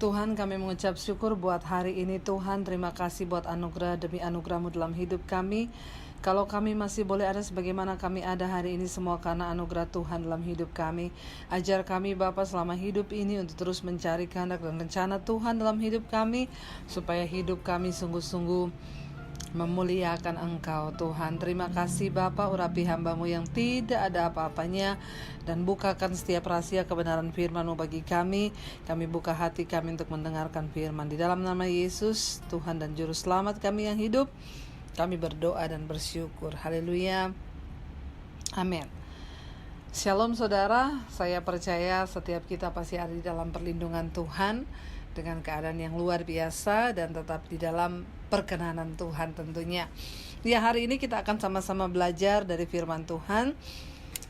Tuhan, kami mengucap syukur buat hari ini. Tuhan, terima kasih buat anugerah demi anugerah-Mu dalam hidup kami. Kalau kami masih boleh ada sebagaimana kami ada hari ini, semua karena anugerah Tuhan dalam hidup kami. Ajar kami Bapa selama hidup ini untuk terus mencari kehendak dan rencana Tuhan dalam hidup kami, supaya hidup kami sungguh-sungguh memuliakan Engkau. Tuhan, terima kasih Bapa, urapi hamba-Mu yang tidak ada apa-apanya, dan bukakan setiap rahasia kebenaran firman-Mu bagi kami. Kami buka hati kami untuk mendengarkan firman. Di dalam nama Yesus, Tuhan dan Juru Selamat kami yang hidup, kami berdoa dan bersyukur. Haleluya. Amin. Shalom saudara, saya percaya setiap kita pasti ada di dalam perlindungan Tuhan, dengan keadaan yang luar biasa dan tetap di dalam perkenanan Tuhan tentunya. Ya, hari ini kita akan sama-sama belajar dari firman Tuhan.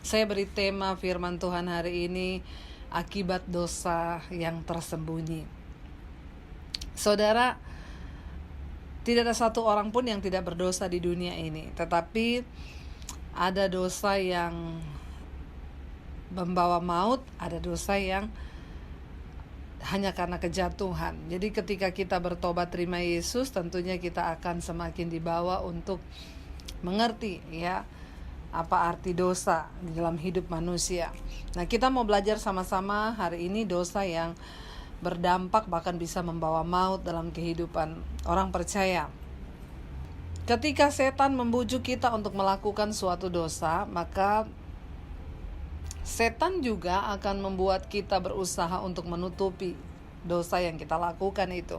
Saya beri tema firman Tuhan hari ini, akibat dosa yang tersembunyi. Saudara, tidak ada satu orang pun yang tidak berdosa di dunia ini, tetapi ada dosa yang membawa maut, ada dosa yang hanya karena kejatuhan. Jadi ketika kita bertobat terima Yesus, tentunya kita akan semakin dibawa untuk mengerti ya apa arti dosa di dalam hidup manusia. Nah, kita mau belajar sama-sama hari ini dosa yang berdampak bahkan bisa membawa maut dalam kehidupan orang percaya. Ketika setan membujuk kita untuk melakukan suatu dosa, maka setan juga akan membuat kita berusaha untuk menutupi dosa yang kita lakukan itu.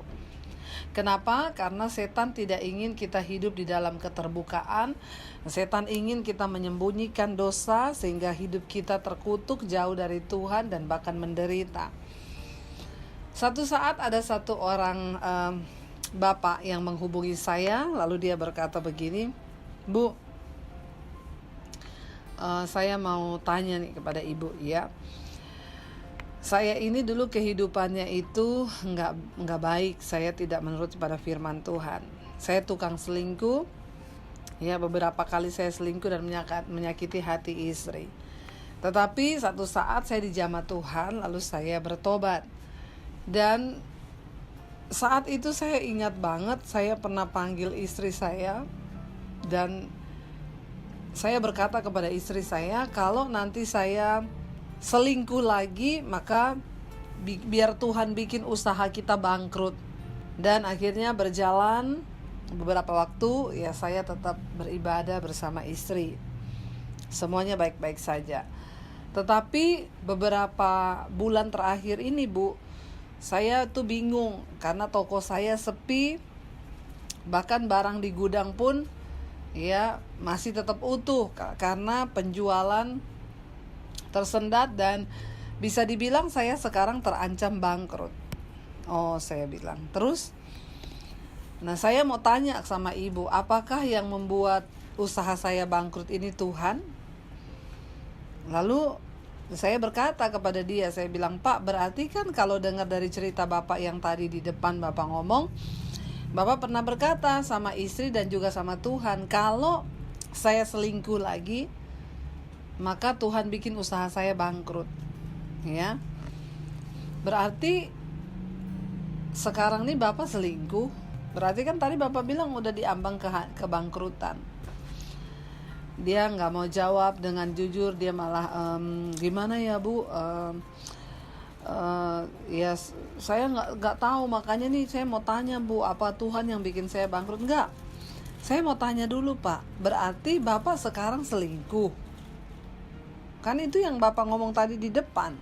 Kenapa? Karena setan tidak ingin kita hidup di dalam keterbukaan. Setan ingin kita menyembunyikan dosa sehingga hidup kita terkutuk jauh dari Tuhan dan bahkan menderita. Satu saat ada satu orang bapak yang menghubungi saya, lalu dia berkata begini, "Bu, saya mau tanya nih kepada ibu ya. Saya ini dulu kehidupannya itu nggak baik. Saya tidak menurut pada firman Tuhan. Saya tukang selingkuh. Ya, beberapa kali saya selingkuh dan menyakiti hati istri. Tetapi satu saat saya dijamah Tuhan, lalu saya bertobat. Dan saat itu saya ingat banget, saya pernah panggil istri saya dan saya berkata kepada istri saya, kalau nanti saya selingkuh lagi, maka biar Tuhan bikin usaha kita bangkrut. Dan akhirnya berjalan beberapa waktu, ya saya tetap beribadah bersama istri. Semuanya baik-baik saja. Tetapi beberapa bulan terakhir ini, Bu, saya tuh bingung karena toko saya sepi, bahkan barang di gudang pun ya masih tetap utuh karena penjualan tersendat dan bisa dibilang saya sekarang terancam bangkrut. Oh, saya bilang. Terus, nah saya mau tanya sama ibu, apakah yang membuat usaha saya bangkrut ini Tuhan? Lalu saya berkata kepada dia, saya bilang, "Pak, berarti kan kalau dengar dari cerita Bapak yang tadi di depan Bapak ngomong, Bapak pernah berkata sama istri dan juga sama Tuhan, kalau saya selingkuh lagi, maka Tuhan bikin usaha saya bangkrut." Ya. Berarti sekarang nih Bapak selingkuh. Berarti kan tadi Bapak bilang udah diambang kebangkrutan. Dia nggak mau jawab dengan jujur, dia malah gimana ya Bu? Ya saya nggak tahu, makanya nih saya mau tanya Bu, apa Tuhan yang bikin saya bangkrut? Enggak, saya mau tanya dulu Pak, berarti Bapak sekarang selingkuh? Kan itu yang Bapak ngomong tadi di depan.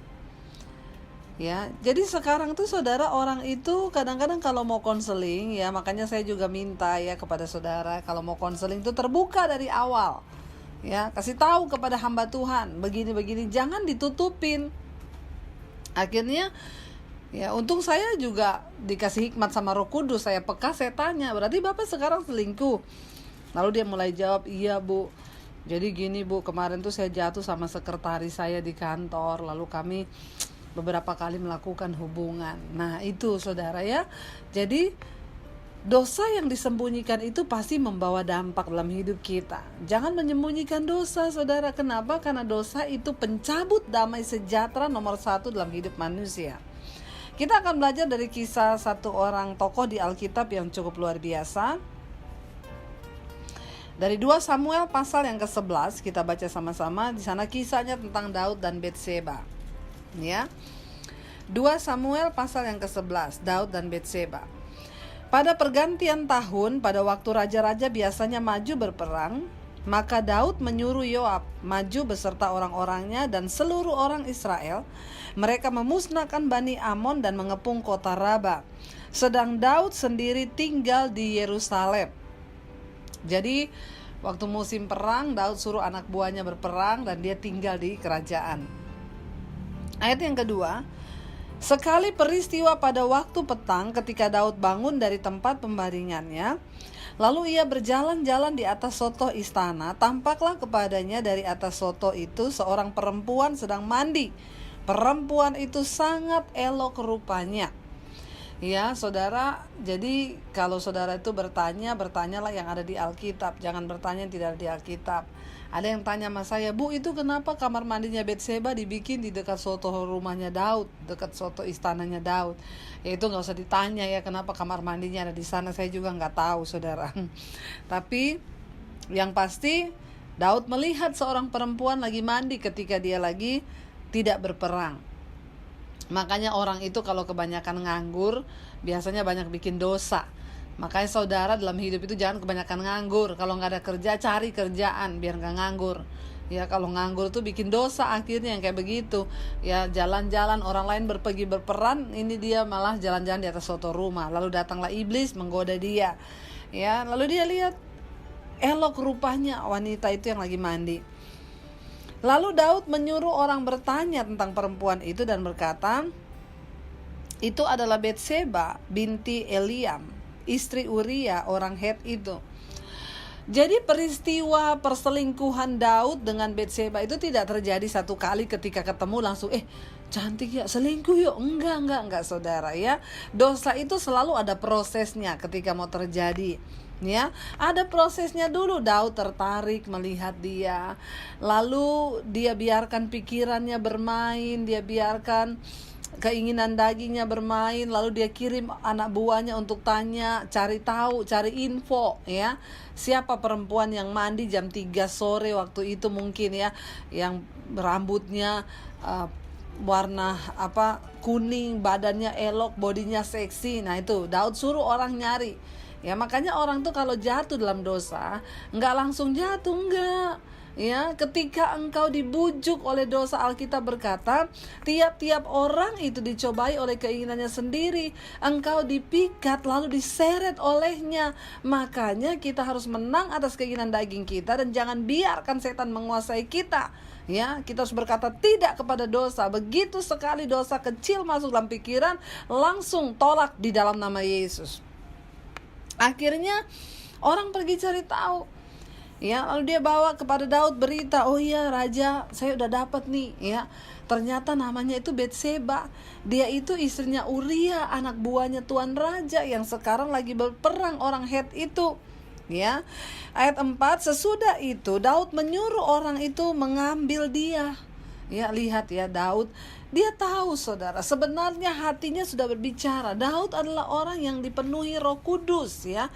Ya, jadi sekarang tuh saudara, orang itu kadang-kadang kalau mau konseling ya, makanya saya juga minta ya kepada saudara, kalau mau konseling tuh terbuka dari awal. Ya, kasih tahu kepada hamba Tuhan, begini-begini, jangan ditutupin. Akhirnya ya untung saya juga dikasih hikmat sama Roh Kudus, saya peka, saya tanya, berarti Bapak sekarang selingkuh? Lalu dia mulai jawab, "Iya Bu, jadi gini Bu, kemarin tuh saya jatuh sama sekretaris saya di kantor, lalu kami beberapa kali melakukan hubungan." Nah itu saudara ya, jadi dosa yang disembunyikan itu pasti membawa dampak dalam hidup kita. Jangan menyembunyikan dosa, saudara. Kenapa? Karena dosa itu pencabut damai sejahtera nomor 1 dalam hidup manusia. Kita akan belajar dari kisah satu orang tokoh di Alkitab yang cukup luar biasa. Dari 2 Samuel pasal yang ke-11 kita baca sama-sama. Di sana kisahnya tentang Daud dan Betseba. Ya. 2 Samuel pasal yang ke-11, Daud dan Betseba. Pada pergantian tahun, pada waktu raja-raja biasanya maju berperang, maka Daud menyuruh Yoab maju beserta orang-orangnya dan seluruh orang Israel. Mereka memusnahkan Bani Amon dan mengepung kota Raba. Sedang Daud sendiri tinggal di Yerusalem. Jadi waktu musim perang, Daud suruh anak buahnya berperang dan dia tinggal di kerajaan. Ayat yang kedua, sekali peristiwa pada waktu petang ketika Daud bangun dari tempat pembaringannya, lalu ia berjalan-jalan di atas sotoh istana, tampaklah kepadanya dari atas sotoh itu seorang perempuan sedang mandi. Perempuan itu sangat elok rupanya. Ya saudara, jadi kalau saudara itu bertanyalah yang ada di Alkitab. Jangan bertanya yang tidak ada di Alkitab. Ada yang tanya sama saya, Bu, itu kenapa kamar mandinya Betseba dibikin di dekat soto rumahnya Daud, dekat soto istananya Daud? Ya itu gak usah ditanya ya, kenapa kamar mandinya ada di sana, saya juga gak tahu saudara. Tapi yang pasti Daud melihat seorang perempuan lagi mandi ketika dia lagi tidak berperang. Makanya orang itu kalau kebanyakan nganggur, biasanya banyak bikin dosa. Makanya saudara dalam hidup itu jangan kebanyakan nganggur. Kalau gak ada kerja, cari kerjaan biar gak nganggur. Ya kalau nganggur tuh bikin dosa akhirnya yang kayak begitu. Ya jalan-jalan, orang lain pergi berperan, ini dia malah jalan-jalan di atas soto rumah. Lalu datanglah iblis menggoda dia. Ya lalu dia lihat elok rupanya wanita itu yang lagi mandi. Lalu Daud menyuruh orang bertanya tentang perempuan itu dan berkata, itu adalah Betseba binti Eliam, istri Uria orang Het itu. Jadi peristiwa perselingkuhan Daud dengan Betseba itu tidak terjadi satu kali ketika ketemu langsung cantik ya selingkuh yuk. Enggak saudara ya. Dosa itu selalu ada prosesnya ketika mau terjadi. Ya, ada prosesnya dulu. Daud tertarik melihat dia, lalu dia biarkan pikirannya bermain, dia biarkan keinginan dagingnya bermain, lalu dia kirim anak buahnya untuk tanya, cari tahu, cari info ya. Siapa perempuan yang mandi jam 3 sore waktu itu mungkin ya, yang rambutnya warna kuning, badannya elok, bodinya seksi. Nah itu Daud suruh orang nyari. Ya makanya orang tuh kalau jatuh dalam dosa enggak langsung jatuh, enggak. Ya, ketika engkau dibujuk oleh dosa, Alkitab berkata, tiap-tiap orang itu dicobai oleh keinginannya sendiri. Engkau dipikat lalu diseret olehnya. Makanya kita harus menang atas keinginan daging kita dan jangan biarkan setan menguasai kita. Ya, kita harus berkata tidak kepada dosa. Begitu sekali dosa kecil masuk dalam pikiran, langsung tolak di dalam nama Yesus. Akhirnya orang pergi cari tahu. Ya, lalu dia bawa kepada Daud berita, oh iya raja, saya udah dapat nih ya. Ternyata namanya itu Betseba. Dia itu istrinya Uria, anak buahnya tuan raja yang sekarang lagi berperang orang Het itu. Ya. Ayat 4, sesudah itu Daud menyuruh orang itu mengambil dia. Ya, lihat ya Daud, dia tahu saudara, sebenarnya hatinya sudah berbicara. Daud adalah orang yang dipenuhi Roh Kudus ya.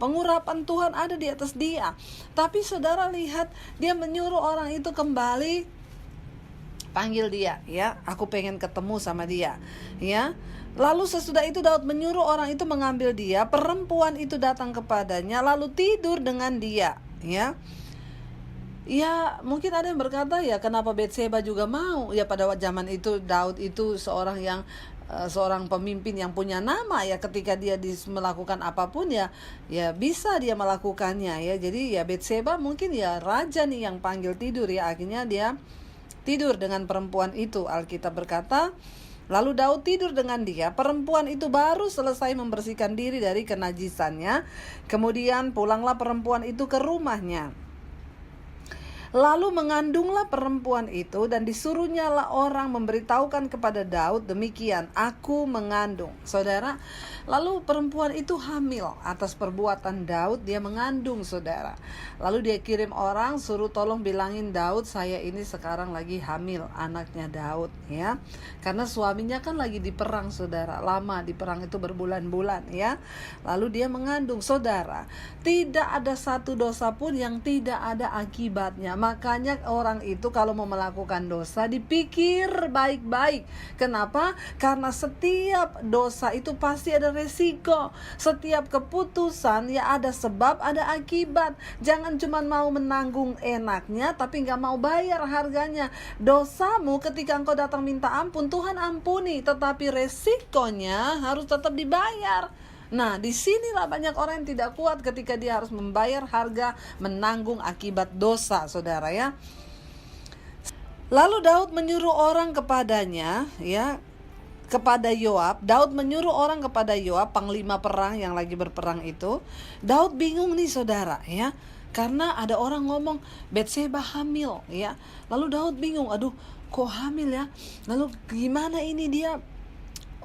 Pengurapan Tuhan ada di atas dia. Tapi saudara lihat, dia menyuruh orang itu kembali, panggil dia ya, aku pengen ketemu sama dia ya. Lalu sesudah itu Daud menyuruh orang itu mengambil dia. Perempuan itu datang kepadanya lalu tidur dengan dia ya. Ya mungkin ada yang berkata ya kenapa Betseba juga mau. Ya pada zaman itu Daud itu seorang pemimpin yang punya nama ya, ketika dia melakukan apapun ya bisa dia melakukannya ya. Jadi ya Betseba mungkin ya raja nih yang panggil tidur ya, akhirnya dia tidur dengan perempuan itu. Alkitab berkata, lalu Daud tidur dengan dia. Perempuan itu baru selesai membersihkan diri dari kenajisannya. Kemudian pulanglah perempuan itu ke rumahnya. Lalu mengandunglah perempuan itu dan disuruhnyalah orang memberitahukan kepada Daud demikian, aku mengandung. Saudara, lalu perempuan itu hamil atas perbuatan Daud, dia mengandung saudara. Lalu dia kirim orang suruh tolong bilangin Daud, saya ini sekarang lagi hamil anaknya Daud ya. Karena suaminya kan lagi di perang saudara, lama di perang itu berbulan-bulan ya. Lalu dia mengandung saudara. Tidak ada satu dosa pun yang tidak ada akibatnya. Makanya orang itu kalau mau melakukan dosa dipikir baik-baik. Kenapa? Karena setiap dosa itu pasti ada resiko. Setiap keputusan ya ada sebab, ada akibat. Jangan cuma mau menanggung enaknya tapi gak mau bayar harganya. Dosamu ketika engkau datang minta ampun, Tuhan ampuni, tetapi resikonya harus tetap dibayar. Nah, disinilah banyak orang yang tidak kuat ketika dia harus membayar harga, menanggung akibat dosa, saudara ya. Lalu Daud menyuruh orang kepadanya, ya, kepada Yoab. Daud menyuruh orang kepada Yoab, panglima perang yang lagi berperang itu. Daud bingung nih, saudara, ya. Karena ada orang ngomong Batseba hamil, ya. Lalu Daud bingung, aduh, kok hamil ya? Lalu gimana ini dia?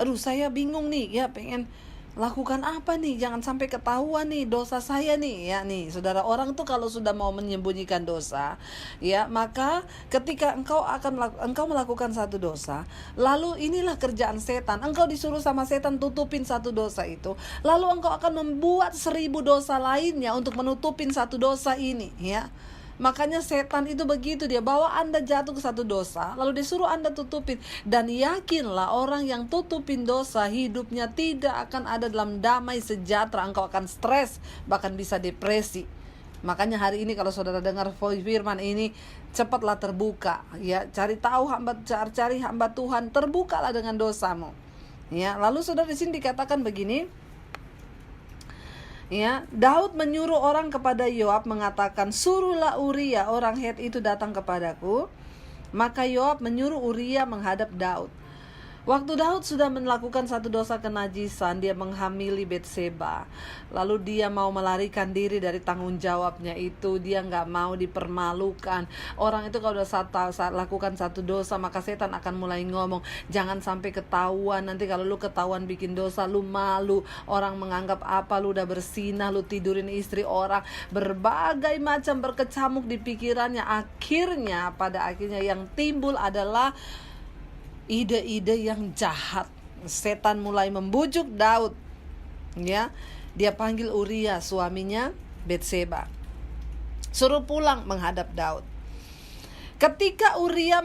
Aduh, saya bingung nih, ya, pengen lakukan apa nih, jangan sampai ketahuan nih dosa saya nih ya. Nih saudara, orang tuh kalau sudah mau menyembunyikan dosa ya, maka ketika engkau melakukan satu dosa, lalu inilah kerjaan setan, engkau disuruh sama setan tutupin satu dosa itu, lalu engkau akan membuat 1000 dosa lainnya untuk menutupin satu dosa ini ya. Makanya setan itu begitu, dia bawa Anda jatuh ke satu dosa, lalu disuruh Anda tutupin. Dan yakinlah orang yang tutupin dosa, hidupnya tidak akan ada dalam damai sejahtera. Engkau akan stres, bahkan bisa depresi. Makanya hari ini kalau saudara dengar firman ini, cepatlah terbuka ya, cari hamba Tuhan, terbukalah dengan dosamu ya. Lalu saudara di sini dikatakan begini ya, Daud menyuruh orang kepada Yoab mengatakan, suruhlah Uria orang Het itu datang kepadaku. Maka Yoab menyuruh Uria menghadap Daud. Waktu Daud sudah melakukan satu dosa kenajisan, dia menghamili Batseba. Lalu dia mau melarikan diri dari tanggung jawabnya itu, dia gak mau dipermalukan. Orang itu kalau saat lakukan satu dosa, maka setan akan mulai ngomong, jangan sampai ketahuan, nanti kalau lu ketahuan bikin dosa, lu malu. Orang menganggap apa, lu udah bersinah, lu tidurin istri orang. Berbagai macam berkecamuk di pikirannya. Pada akhirnya yang timbul adalah ide-ide yang jahat. Setan mulai membujuk Daud ya. Dia panggil Uria suaminya Batseba, suruh pulang menghadap Daud. Ketika Uria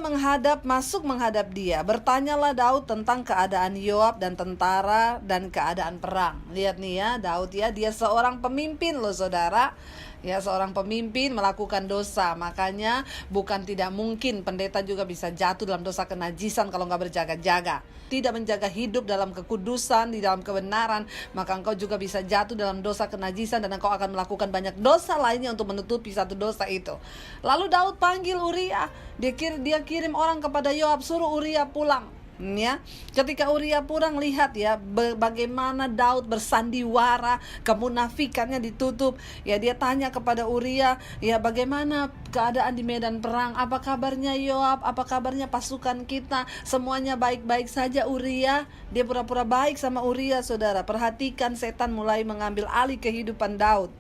masuk menghadap dia, bertanyalah Daud tentang keadaan Yoab dan tentara dan keadaan perang. Lihat nih ya, Daud ya, dia seorang pemimpin loh saudara. Ya, seorang pemimpin melakukan dosa. Makanya bukan tidak mungkin pendeta juga bisa jatuh dalam dosa kenajisan kalau nggak berjaga-jaga. Tidak menjaga hidup dalam kekudusan, di dalam kebenaran, maka engkau juga bisa jatuh dalam dosa kenajisan dan engkau akan melakukan banyak dosa lainnya untuk menutupi satu dosa itu. Lalu Daud panggil Uria. Dia kirim orang kepada Yoab, suruh Uria pulang. Ya, ketika Uria pulang, lihat ya bagaimana Daud bersandiwara, kemunafikannya ditutup. Ya, dia tanya kepada Uria, ya bagaimana keadaan di medan perang? Apa kabarnya Yoab? Apa kabarnya pasukan kita? Semuanya baik-baik saja Uria. Dia pura-pura baik sama Uria, saudara. Perhatikan, setan mulai mengambil alih kehidupan Daud.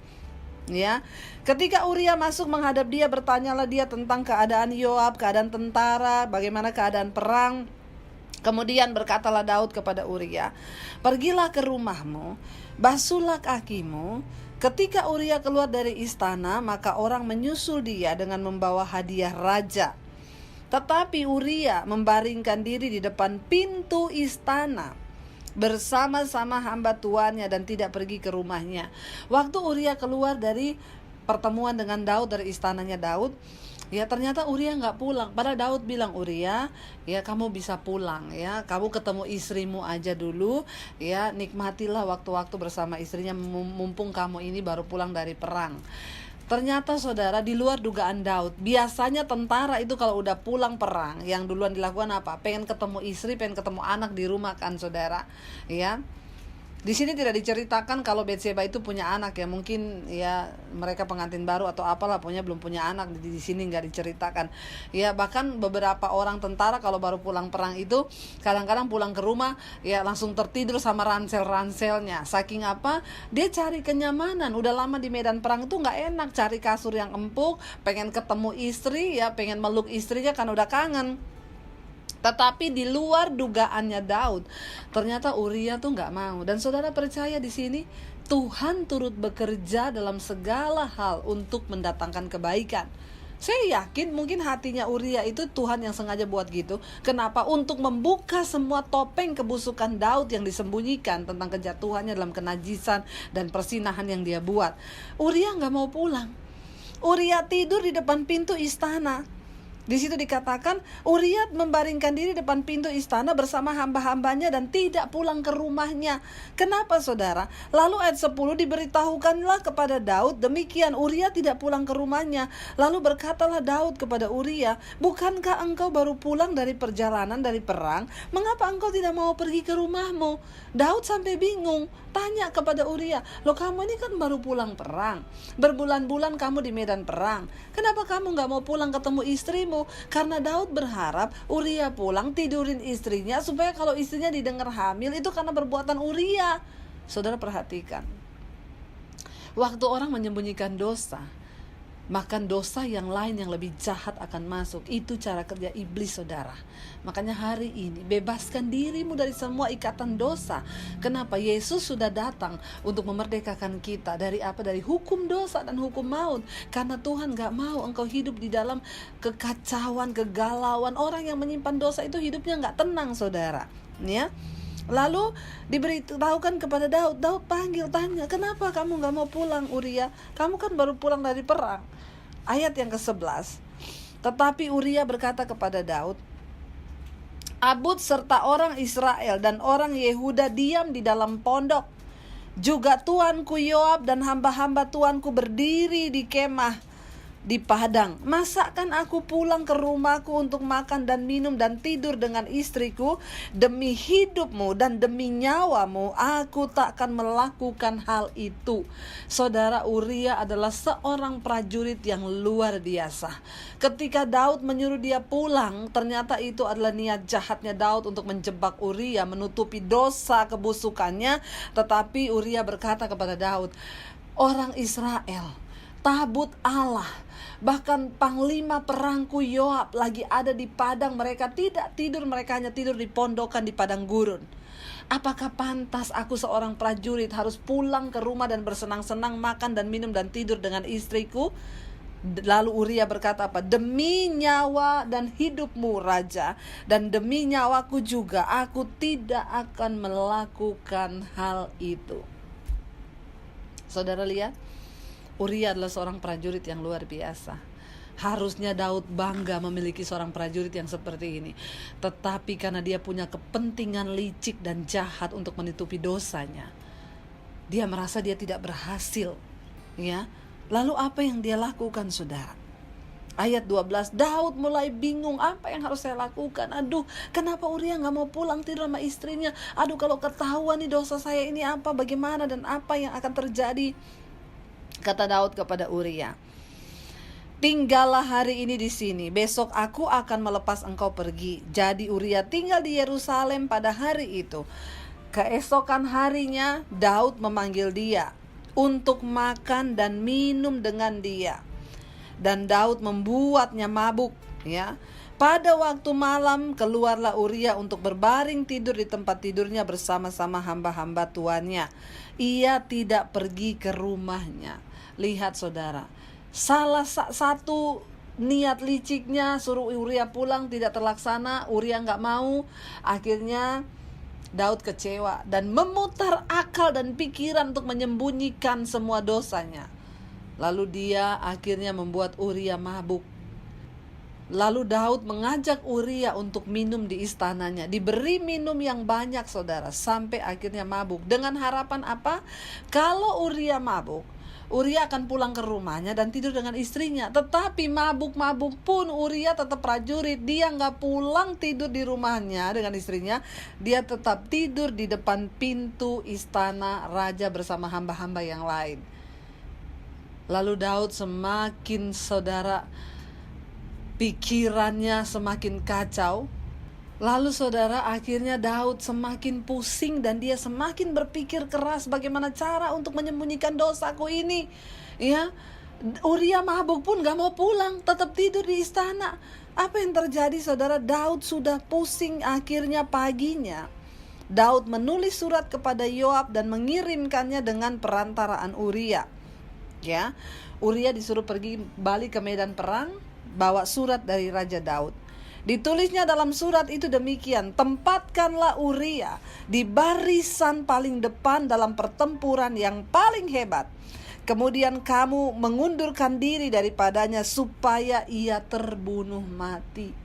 Ya, ketika Uria masuk menghadap dia, bertanyalah dia tentang keadaan Yoab, keadaan tentara, bagaimana keadaan perang. Kemudian berkatalah Daud kepada Uria, pergilah ke rumahmu, basuhlah kakimu. Ketika Uria keluar dari istana, maka orang menyusul dia dengan membawa hadiah raja. Tetapi Uria membaringkan diri di depan pintu istana bersama-sama hamba tuannya dan tidak pergi ke rumahnya. Waktu Uria keluar dari pertemuan dengan Daud, dari istananya Daud, ya ternyata Uria nggak pulang. Padahal Daud bilang, Uria, ya kamu bisa pulang ya, kamu ketemu istrimu aja dulu ya, nikmatilah waktu-waktu bersama istrinya mumpung kamu ini baru pulang dari perang. Ternyata saudara, di luar dugaan Daud. Biasanya tentara itu kalau udah pulang perang, yang duluan dilakukan apa? Pengen ketemu istri, pengen ketemu anak di rumah kan saudara ya. Di sini tidak diceritakan kalau Betseba itu punya anak ya, mungkin ya mereka pengantin baru atau apalah, pokoknya belum punya anak. Di sini nggak diceritakan. Ya bahkan beberapa orang tentara kalau baru pulang perang itu kadang-kadang pulang ke rumah ya langsung tertidur sama ransel-ranselnya. Saking apa? Dia cari kenyamanan. Udah lama di medan perang itu nggak enak, cari kasur yang empuk, pengen ketemu istri ya, pengen meluk istrinya kan udah kangen. Tetapi di luar dugaannya Daud, ternyata Uria tuh nggak mau. Dan saudara percaya di sini Tuhan turut bekerja dalam segala hal untuk mendatangkan kebaikan. Saya yakin mungkin hatinya Uria itu Tuhan yang sengaja buat gitu. Kenapa? Untuk membuka semua topeng kebusukan Daud yang disembunyikan tentang kejatuhannya dalam kenajisan dan persinahan yang dia buat. Uria nggak mau pulang. Uria tidur di depan pintu istana. Di situ dikatakan Uria membaringkan diri depan pintu istana bersama hamba-hambanya dan tidak pulang ke rumahnya. Kenapa saudara? Lalu ayat 10 diberitahukanlah kepada Daud demikian, Uria tidak pulang ke rumahnya. Lalu berkatalah Daud kepada Uria, bukankah engkau baru pulang dari perjalanan dari perang? Mengapa engkau tidak mau pergi ke rumahmu? Daud sampai bingung, tanya kepada Uria, loh kamu ini kan baru pulang perang, berbulan-bulan kamu di medan perang, kenapa kamu gak mau pulang ketemu istrimu? Karena Daud berharap Uria pulang tidurin istrinya, supaya kalau istrinya didengar hamil itu karena perbuatan Uria. Saudara perhatikan, waktu orang menyembunyikan dosa, maka dosa yang lain yang lebih jahat akan masuk. Itu cara kerja iblis saudara. Makanya hari ini bebaskan dirimu dari semua ikatan dosa. Kenapa? Yesus sudah datang untuk memerdekakan kita dari apa? Dari hukum dosa dan hukum maut. Karena Tuhan gak mau engkau hidup di dalam kekacauan, kegalauan. Orang yang menyimpan dosa itu hidupnya gak tenang saudara, ya. Lalu diberitahukan kepada Daud, Daud panggil tanya, kenapa kamu gak mau pulang Uria? Kamu kan baru pulang dari perang. Ayat yang ke-11, tetapi Uria berkata kepada Daud, Abud serta orang Israel dan orang Yehuda diam di dalam pondok. Juga tuanku Yoab dan hamba-hamba tuanku berdiri di kemah di padang. Masakan aku pulang ke rumahku untuk makan dan minum dan tidur dengan istriku? Demi hidupmu dan demi nyawamu aku takkan melakukan hal itu. Saudara, Uria adalah seorang prajurit yang luar biasa. Ketika Daud menyuruh dia pulang, ternyata itu adalah niat jahatnya Daud untuk menjebak Uria, menutupi dosa kebusukannya. Tetapi Uria berkata kepada Daud, orang Israel, tabut Allah, bahkan panglima perangku Yoab lagi ada di padang, mereka tidak tidur, mereka hanya tidur di pondokan di padang gurun. Apakah pantas aku seorang prajurit harus pulang ke rumah dan bersenang-senang makan dan minum dan tidur dengan istriku? Lalu Uria berkata apa? Demi nyawa dan hidupmu raja, dan demi nyawaku juga, aku tidak akan melakukan hal itu. Saudara lihat, Uria adalah seorang prajurit yang luar biasa. Harusnya Daud bangga memiliki seorang prajurit yang seperti ini. Tetapi karena dia punya kepentingan licik dan jahat untuk menutupi dosanya, dia merasa dia tidak berhasil, ya. Lalu apa yang dia lakukan saudara? Ayat 12, Daud mulai bingung, apa yang harus saya lakukan? Aduh, kenapa Uria gak mau pulang tidur sama istrinya? Aduh, kalau ketahuan nih dosa saya ini apa, bagaimana dan apa yang akan terjadi? Kata Daud kepada Uria, tinggallah hari ini di sini, besok aku akan melepas engkau pergi. Jadi Uria tinggal di Yerusalem pada hari itu. Keesokan harinya Daud memanggil dia untuk makan dan minum dengan dia, dan Daud membuatnya mabuk, ya. Pada waktu malam keluarlah Uria untuk berbaring tidur di tempat tidurnya bersama-sama hamba-hamba tuannya. Ia tidak pergi ke rumahnya. Lihat saudara, salah satu niat liciknya suruh Uria pulang tidak terlaksana. Uria gak mau. Akhirnya Daud kecewa dan memutar akal dan pikiran untuk menyembunyikan semua dosanya. Lalu dia akhirnya membuat Uria mabuk. Lalu Daud mengajak Uria untuk minum di istananya. Diberi minum yang banyak saudara, sampai akhirnya mabuk. Dengan harapan apa? Kalau Uria mabuk, Uria akan pulang ke rumahnya dan tidur dengan istrinya. Tetapi mabuk-mabuk pun Uria tetap prajurit. Dia nggak pulang tidur di rumahnya dengan istrinya. Dia tetap tidur di depan pintu istana raja bersama hamba-hamba yang lain. Lalu Daud semakin, saudara, pikirannya semakin kacau. Lalu saudara, akhirnya Daud semakin pusing dan dia semakin berpikir keras bagaimana cara untuk menyembunyikan dosaku ini. Ya, Uria mabuk pun gak mau pulang, tetap tidur di istana. Apa yang terjadi saudara? Daud sudah pusing. Akhirnya paginya Daud menulis surat kepada Yoab dan mengirimkannya dengan perantaraan Uria. Ya, Uria disuruh pergi balik ke medan perang, bawa surat dari Raja Daud. Ditulisnya dalam surat itu demikian: tempatkanlah Uria di barisan paling depan dalam pertempuran yang paling hebat. Kemudian kamu mengundurkan diri daripadanya supaya ia terbunuh mati.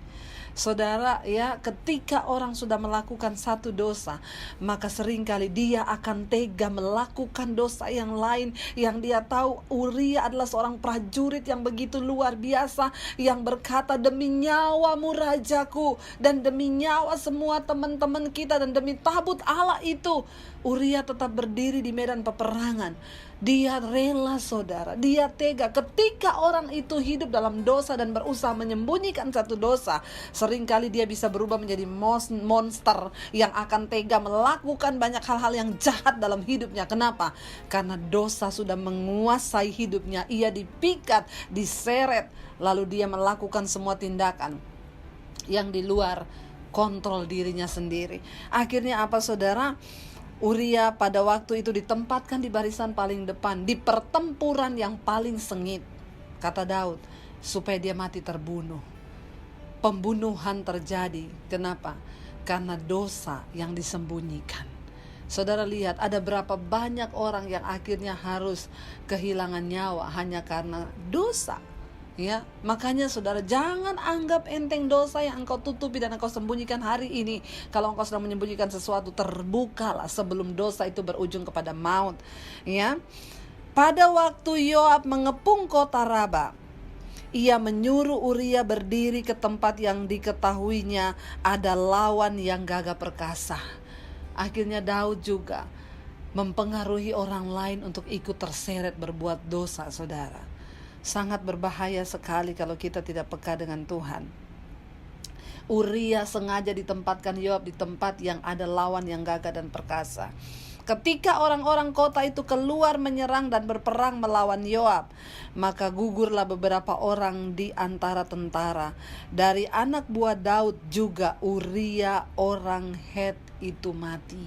Saudara, ya, ketika orang sudah melakukan satu dosa, maka seringkali dia akan tega melakukan dosa yang lain. Yang dia tahu Uria adalah seorang prajurit yang begitu luar biasa, yang berkata, demi nyawamu rajaku, dan demi nyawa semua teman-teman kita, dan demi tabut Allah itu, Uria tetap berdiri di medan peperangan. Dia rela, saudara, dia tega. Ketika orang itu hidup dalam dosa dan berusaha menyembunyikan satu dosa, seringkali dia bisa berubah menjadi monster yang akan tega melakukan banyak hal-hal yang jahat dalam hidupnya. Kenapa? Karena dosa sudah menguasai hidupnya. Ia dipikat, diseret, lalu dia melakukan semua tindakan yang di luar kontrol dirinya sendiri. Akhirnya apa, saudara? Uria pada waktu itu ditempatkan di barisan paling depan, di pertempuran yang paling sengit. Kata Daud, supaya dia mati terbunuh. Pembunuhan terjadi. Kenapa? Karena dosa yang disembunyikan. Saudara lihat, ada berapa banyak orang yang akhirnya harus kehilangan nyawa hanya karena dosa. Ya, makanya saudara, jangan anggap enteng dosa yang engkau tutupi dan engkau sembunyikan hari ini. Kalau engkau sedang menyembunyikan sesuatu, terbukalah sebelum dosa itu berujung kepada maut. Ya, pada waktu Yoab mengepung kota Raba, ia menyuruh Uria berdiri ke tempat yang diketahuinya ada lawan yang gagah perkasa. Akhirnya Daud juga mempengaruhi orang lain untuk ikut terseret berbuat dosa, saudara. Sangat berbahaya sekali kalau kita tidak peka dengan Tuhan. Uria sengaja ditempatkan Yoab di tempat yang ada lawan yang gagah dan perkasa. Ketika orang-orang kota itu keluar menyerang dan berperang melawan Yoab, maka gugurlah beberapa orang di antara tentara. Dari anak buah Daud juga Uria orang Het itu mati.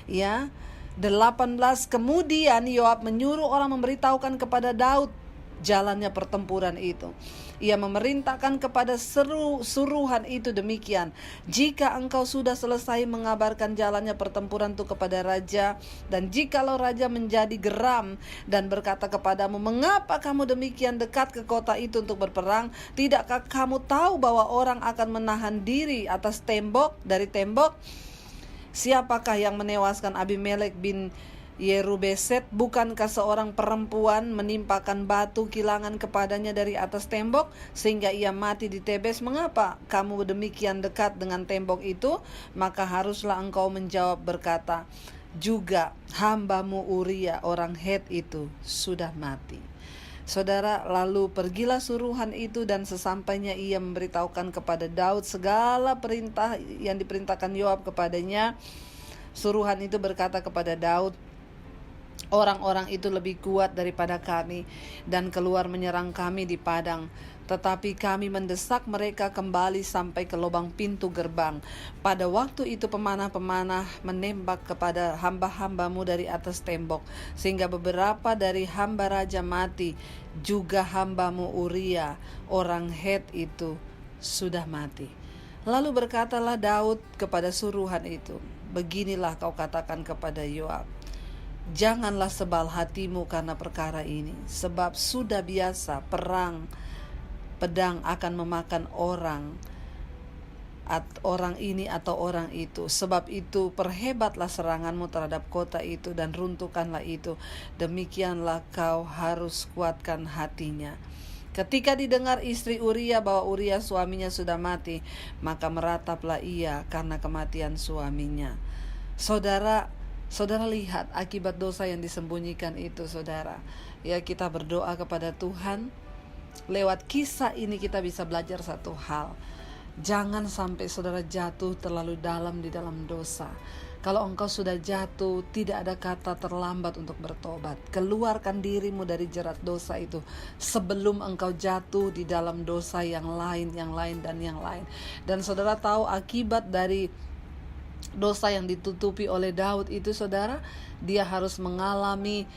Ya, 18 kemudian Yoab menyuruh orang memberitahukan kepada Daud jalannya pertempuran itu. Ia memerintahkan kepada suruhan itu demikian: jika engkau sudah selesai mengabarkan jalannya pertempuran itu kepada raja, dan jikalau raja menjadi geram dan berkata kepadamu, mengapa kamu demikian dekat ke kota itu untuk berperang? Tidakkah kamu tahu bahwa orang akan menahan diri atas dari tembok? Siapakah yang menewaskan Abimelek bin Yerubeset? Bukankah seorang perempuan menimpakan batu kilangan kepadanya dari atas tembok sehingga ia mati di Tebes? Mengapa kamu demikian dekat dengan tembok itu? Maka haruslah engkau menjawab berkata, juga hambamu Uria orang Het itu sudah mati. Saudara, lalu pergilah suruhan itu, dan sesampainya ia memberitahukan kepada Daud segala perintah yang diperintahkan Yoab kepadanya. Suruhan itu berkata kepada Daud, orang-orang itu lebih kuat daripada kami dan keluar menyerang kami di padang. Tetapi kami mendesak mereka kembali sampai ke lubang pintu gerbang. Pada waktu itu pemanah-pemanah menembak kepada hamba-hambamu dari atas tembok, sehingga beberapa dari hamba raja mati. Juga hambamu Uria orang Het itu sudah mati. Lalu berkatalah Daud kepada suruhan itu, beginilah kau katakan kepada Yoab, janganlah sebal hatimu karena perkara ini, sebab sudah biasa pedang akan memakan orang orang ini atau orang itu. Sebab itu perhebatlah seranganmu terhadap kota itu dan runtuhkanlah itu. Demikianlah kau harus kuatkan hatinya. Ketika didengar istri Uria bahwa Uria suaminya sudah mati, maka merataplah ia karena kematian suaminya. Saudara lihat akibat dosa yang disembunyikan itu, saudara. Ya, kita berdoa kepada Tuhan. Lewat kisah ini kita bisa belajar satu hal. Jangan sampai saudara jatuh terlalu dalam di dalam dosa. Kalau engkau sudah jatuh, tidak ada kata terlambat untuk bertobat. Keluarkan dirimu dari jerat dosa itu sebelum engkau jatuh di dalam dosa yang lain. Dan saudara tahu akibat dari dosa yang ditutupi oleh Daud itu, saudara, dia harus mengalami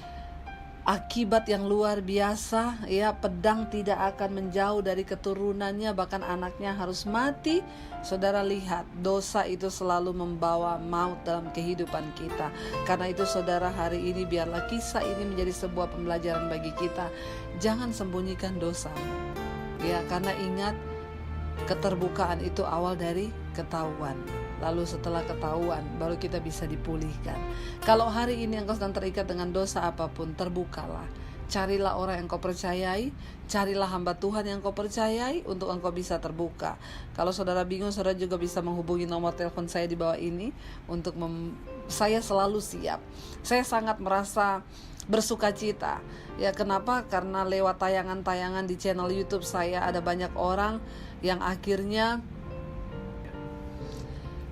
akibat yang luar biasa, ya. Pedang tidak akan menjauh dari keturunannya, bahkan anaknya harus mati. Saudara lihat, dosa itu selalu membawa maut dalam kehidupan kita. Karena itu saudara, hari ini biarlah kisah ini menjadi sebuah pembelajaran bagi kita. Jangan sembunyikan dosa, ya, karena ingat, keterbukaan itu awal dari ketahuan. Lalu setelah ketahuan baru kita bisa dipulihkan. Kalau hari ini engkau sedang terikat dengan dosa apapun, terbukalah. Carilah orang yang kau percayai, carilah hamba Tuhan yang kau percayai untuk engkau bisa terbuka. Kalau saudara bingung, saudara juga bisa menghubungi nomor telepon saya di bawah ini untuk saya selalu siap. Saya sangat merasa bersuka cita. Ya, kenapa? Karena lewat tayangan-tayangan di channel YouTube saya ada banyak orang yang akhirnya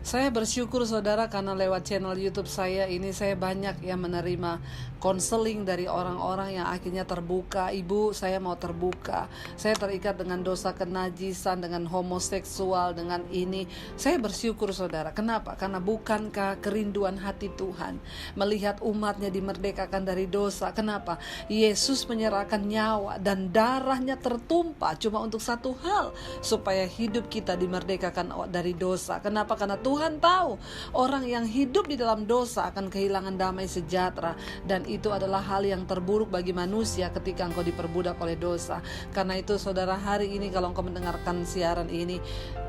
saya bersyukur, saudara, karena lewat channel YouTube saya ini saya banyak yang menerima konseling dari orang-orang yang akhirnya terbuka. Ibu, saya mau terbuka. Saya terikat dengan dosa kenajisan, dengan homoseksual, dengan ini. Saya bersyukur, saudara. Kenapa? Karena bukankah kerinduan hati Tuhan melihat umatnya dimerdekakan dari dosa? Kenapa? Yesus menyerahkan nyawa dan darahnya tertumpah cuma untuk satu hal, supaya hidup kita dimerdekakan dari dosa. Kenapa? Karena Tuhan tahu orang yang hidup di dalam dosa akan kehilangan damai sejahtera, dan itu adalah hal yang terburuk bagi manusia ketika engkau diperbudak oleh dosa. Karena itu saudara, hari ini kalau engkau mendengarkan siaran ini,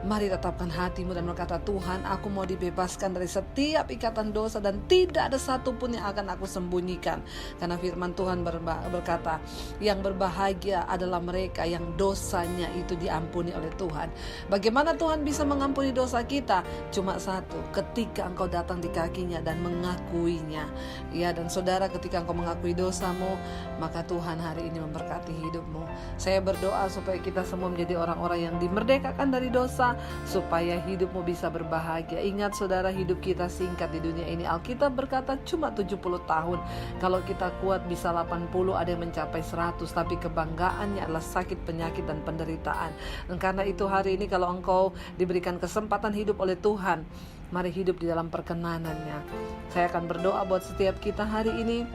mari tetapkan hatimu dan berkata, Tuhan, aku mau dibebaskan dari setiap ikatan dosa dan tidak ada satupun yang akan aku sembunyikan. Karena firman Tuhan berkata, yang berbahagia adalah mereka yang dosanya itu diampuni oleh Tuhan. Bagaimana Tuhan bisa mengampuni dosa kita? Cuma satu, ketika engkau datang di kakinya dan mengakuinya. Ya, dan saudara, ketika engkau mengakui dosamu, maka Tuhan hari ini memberkati hidupmu. Saya berdoa supaya kita semua menjadi orang-orang yang dimerdekakan dari dosa, supaya hidupmu bisa berbahagia. Ingat saudara, hidup kita singkat di dunia ini. Alkitab berkata cuma 70 tahun. Kalau kita kuat bisa 80, ada yang mencapai 100. Tapi kebanggaannya adalah sakit, penyakit, dan penderitaan. Dan karena itu hari ini kalau engkau diberikan kesempatan hidup oleh Tuhan, mari hidup di dalam perkenanannya. Saya akan berdoa buat setiap kita hari ini.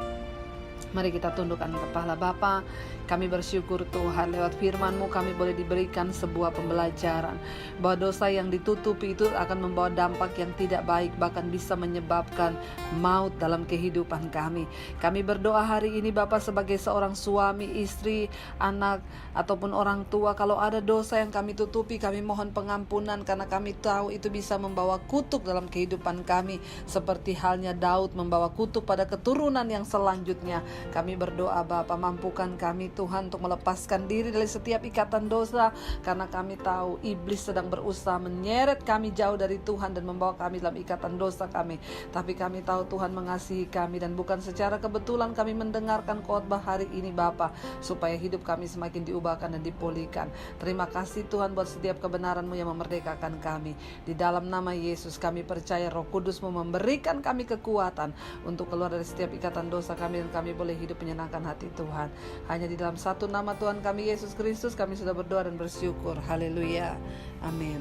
Mari kita tundukkan kepala. Bapa, kami bersyukur Tuhan, lewat firman-Mu kami boleh diberikan sebuah pembelajaran bahwa dosa yang ditutupi itu akan membawa dampak yang tidak baik, bahkan bisa menyebabkan maut dalam kehidupan kami. Kami berdoa hari ini Bapa, sebagai seorang suami, istri, anak, ataupun orang tua, kalau ada dosa yang kami tutupi, kami mohon pengampunan, karena kami tahu itu bisa membawa kutuk dalam kehidupan kami, seperti halnya Daud membawa kutuk pada keturunan yang selanjutnya. Kami berdoa Bapa, mampukan kami Tuhan untuk melepaskan diri dari setiap ikatan dosa, karena kami tahu iblis sedang berusaha menyeret kami jauh dari Tuhan dan membawa kami dalam ikatan dosa kami. Tapi kami tahu Tuhan mengasihi kami, dan bukan secara kebetulan kami mendengarkan khotbah hari ini Bapa, supaya hidup kami semakin diubahkan dan dipulihkan. Terima kasih Tuhan buat setiap kebenaran-Mu yang memerdekakan kami. Di dalam nama Yesus kami percaya Roh Kudus-Mu memberikan kami kekuatan untuk keluar dari setiap ikatan dosa kami, dan kami boleh hidup menyenangkan hati Tuhan. Hanya di dalam satu nama Tuhan kami Yesus Kristus kami sudah berdoa dan bersyukur. Haleluya. Amin.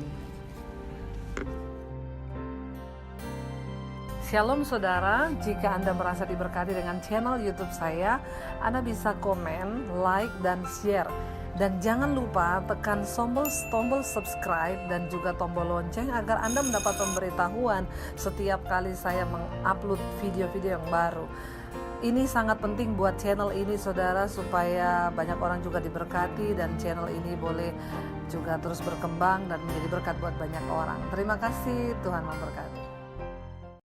Shalom saudara, jika Anda merasa diberkati dengan channel YouTube saya, Anda bisa komen, like, dan share. Dan jangan lupa tekan tombol subscribe dan juga tombol lonceng agar Anda mendapat pemberitahuan setiap kali saya mengupload video-video yang baru. Ini sangat penting buat channel ini saudara, supaya banyak orang juga diberkati dan channel ini boleh juga terus berkembang dan menjadi berkat buat banyak orang. Terima kasih, Tuhan memberkati.